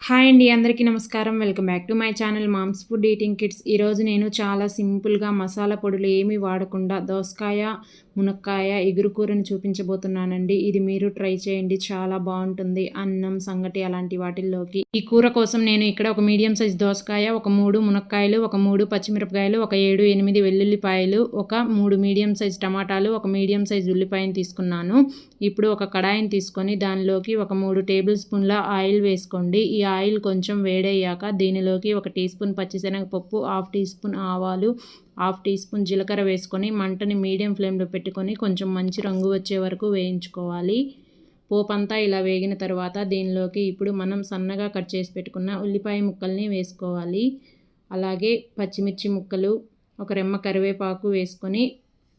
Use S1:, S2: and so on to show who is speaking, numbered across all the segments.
S1: Hi అండి, అందరికీ నమస్కారం. Welcome back to my channel moms food eating kids. ఈరోజు నేను చాలా సింపుల్గా మసాలా పొడులు ఏమీ వాడకుండా దోసకాయ, మునక్కాయ ఎగురు కూరని చూపించబోతున్నానండి. ఇది మీరు ట్రై చేయండి, చాలా బాగుంటుంది. అన్నం, సంగటి అలాంటి వాటిల్లోకి. ఈ కూర కోసం నేను ఇక్కడ ఒక మీడియం సైజ్ దోసకాయ, ఒక 3 మునక్కాయలు, ఒక 3 పచ్చిమిరపకాయలు, ఒక 7-8 వెల్లుల్లిపాయలు, ఒక 3 మీడియం సైజ్ టమాటాలు, ఒక మీడియం సైజ్ ఉల్లిపాయను తీసుకున్నాను. ఇప్పుడు ఒక కడాయిని తీసుకొని దానిలోకి ఒక 3 టేబుల్ స్పూన్ల ఆయిల్ వేసుకోండి. ఈ ఆయిల్ కొంచెం వేడయ్యాక దీనిలోకి 1 టీ స్పూన్ పచ్చిశనగపప్పు, 1/2 టీ స్పూన్ ఆవాలు, 1/2 టీ స్పూన్ జీలకర్ర వేసుకొని మంటని మీడియం ఫ్లేమ్లో పెట్టుకొని కొంచెం మంచి రంగు వచ్చే వరకు వేయించుకోవాలి. పోపంతా ఇలా వేగిన తర్వాత దీనిలోకి ఇప్పుడు మనం సన్నగా కట్ చేసి పెట్టుకున్న ఉల్లిపాయ ముక్కల్ని వేసుకోవాలి. అలాగే పచ్చిమిర్చి ముక్కలు, ఒక రెమ్మ కరివేపాకు వేసుకొని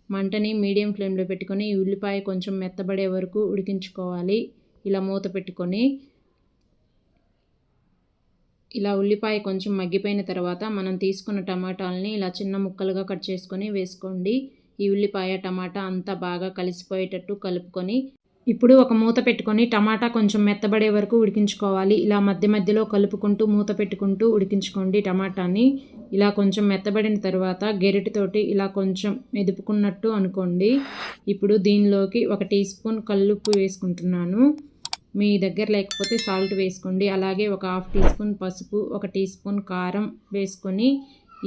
S1: మంటని మీడియం ఫ్లేమ్లో పెట్టుకొని ఈ ఉల్లిపాయ కొంచెం మెత్తబడే వరకు ఉడికించుకోవాలి. ఇలా మూత పెట్టుకొని ఇలా ఉల్లిపాయ కొంచెం మగ్గిపోయిన తర్వాత మనం తీసుకున్న టమాటాలని ఇలా చిన్న ముక్కలుగా కట్ చేసుకొని వేసుకోండి. ఈ ఉల్లిపాయ టమాటా అంతా బాగా కలిసిపోయేటట్టు కలుపుకొని ఇప్పుడు ఒక మూత పెట్టుకొని టమాటా కొంచెం మెత్తబడే వరకు ఉడికించుకోవాలి. ఇలా మధ్య మధ్యలో కలుపుకుంటూ మూత పెట్టుకుంటూ ఉడికించుకోండి టమాటాని. ఇలా కొంచెం మెత్తబడిన తర్వాత గెరిటితోటి ఇలా కొంచెం మెదుపుకున్నట్టు అనుకోండి. ఇప్పుడు దీనిలోకి 1 టీ స్పూన్ కల్లుప్పు వేసుకుంటున్నాను. మీ దగ్గర లేకపోతే సాల్ట్ వేసుకోండి. అలాగే ఒక 1/2 టీ స్పూన్ పసుపు, 1 టీ స్పూన్ కారం వేసుకొని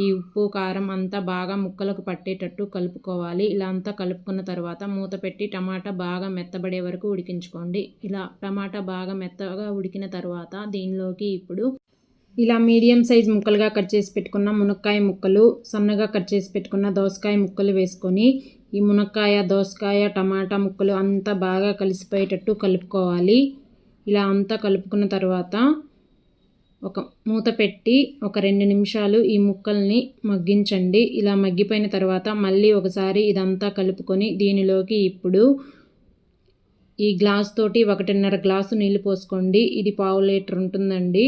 S1: ఈ ఉప్పు కారం అంతా బాగా ముక్కలకు పట్టేటట్టు కలుపుకోవాలి. ఇలా అంతా కలుపుకున్న తర్వాత మూత పెట్టి టమాటా బాగా మెత్తబడే వరకు ఉడికించుకోండి. ఇలా టమాటా బాగా మెత్తగా ఉడికిన తర్వాత దీనిలోకి ఇప్పుడు ఇలా మీడియం సైజ్ ముక్కలుగా కట్ చేసి పెట్టుకున్న మునక్కాయ ముక్కలు, సన్నగా కట్ చేసి పెట్టుకున్న దోసకాయ ముక్కలు వేసుకొని ఈ మునక్కాయ, దోసకాయ, టమాటా ముక్కలు అంతా బాగా కలిసిపోయేటట్టు కలుపుకోవాలి. ఇలా అంతా కలుపుకున్న తర్వాత ఒక మూత పెట్టి ఒక 2 నిమిషాలు ఈ ముక్కల్ని మగ్గించండి. ఇలా మగ్గిపోయిన తర్వాత మళ్ళీ ఒకసారి ఇదంతా కలుపుకొని దీనిలోకి ఇప్పుడు ఈ గ్లాస్ తోటి 1.5 గ్లాసు నీళ్ళు పోసుకోండి. ఇది 1/2 లీటర్ ఉంటుందండి.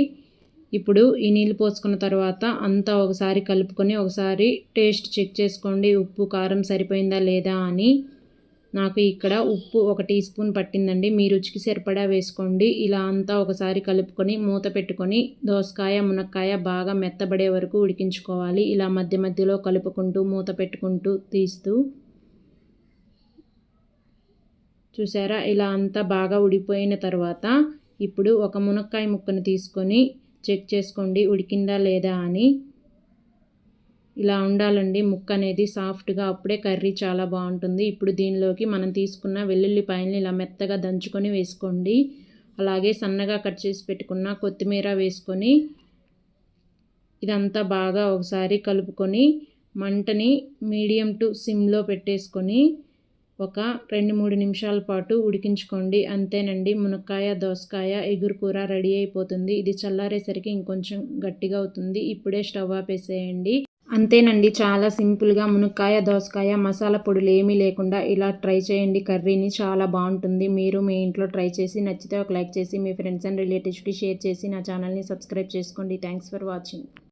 S1: ఇప్పుడు ఈ నీళ్ళు పోసుకున్న తర్వాత అంతా ఒకసారి కలుపుకొని ఒకసారి టేస్ట్ చెక్ చేసుకోండి, ఉప్పు కారం సరిపోయిందా లేదా అని. నాకు ఇక్కడ ఉప్పు 1 టీ స్పూన్ పట్టిందండి. మీ రుచికి సరిపడా వేసుకోండి. ఇలా అంతా ఒకసారి కలుపుకొని మూత పెట్టుకొని దోసకాయ, మునక్కాయ బాగా మెత్తబడే వరకు ఉడికించుకోవాలి. ఇలా మధ్య మధ్యలో కలుపుకుంటూ మూత పెట్టుకుంటూ తీస్తూ చూసారా, ఇలా అంతా బాగా ఉడిపోయిన తర్వాత ఇప్పుడు ఒక మునక్కాయ ముక్కను తీసుకొని చెక్ చేసుకోండి ఉడికిందా లేదా అని. ఇలా ఉండాలండి ముక్క అనేది సాఫ్ట్గా, అప్పుడే కర్రీ చాలా బాగుంటుంది. ఇప్పుడు దీనిలోకి మనం తీసుకున్న వెల్లుల్లిపాయల్ని ఇలా మెత్తగా దంచుకొని వేసుకోండి. అలాగే సన్నగా కట్ చేసి పెట్టుకున్న కొత్తిమీర వేసుకొని ఇదంతా బాగా ఒకసారి కలుపుకొని మంటని మీడియం టు సిమ్లో పెట్టేసుకొని ఒక 2-3 నిమిషాల పాటు ఉడికించుకోండి. అంతేనండి, మునక్కాయ, దోసకాయ ఎగురు కూర రెడీ అయిపోతుంది. ఇది చల్లారేసరికి ఇంకొంచెం గట్టిగా అవుతుంది. ఇప్పుడే స్టవ్ ఆపేసేయండి. అంతేనండి, చాలా సింపుల్గా మునక్కాయ, దోసకాయ మసాలా పొడులు ఏమీ లేకుండా ఇలా ట్రై చేయండి కర్రీని, చాలా బాగుంటుంది. మీరు మీ ఇంట్లో ట్రై చేసి నచ్చితే ఒక లైక్ చేసి మీ ఫ్రెండ్స్ అండ్ రిలేటివ్స్కి షేర్ చేసి నా ఛానల్ని సబ్స్క్రైబ్ చేసుకోండి. Thanks for watching.